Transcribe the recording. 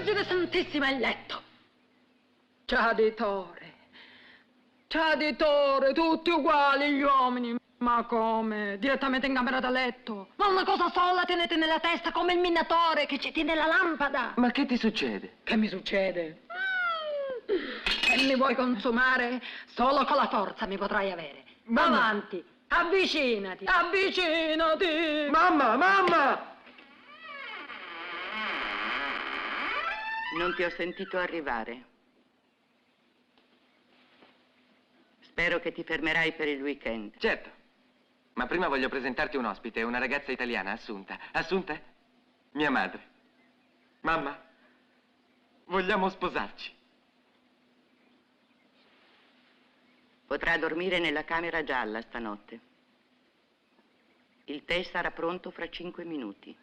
Vergine Santissima, il letto. Traditore, tutti uguali gli uomini. Ma come? Direttamente in camera da letto? Ma una cosa sola tenete nella testa come il minatore che ci tiene la lampada. Ma che ti succede? Che mi succede? E mi vuoi consumare? Solo con la forza mi potrai avere. Mamma! Avanti, avvicinati, avvicinati! Mamma, mamma! Non ti ho sentito arrivare. Spero che ti fermerai per il weekend. Certo. Ma prima voglio presentarti un ospite, una ragazza italiana, Assunta. Assunta? Mia madre. Mamma, vogliamo sposarci. Potrà dormire nella camera gialla stanotte. Il tè sarà pronto fra 5 minuti.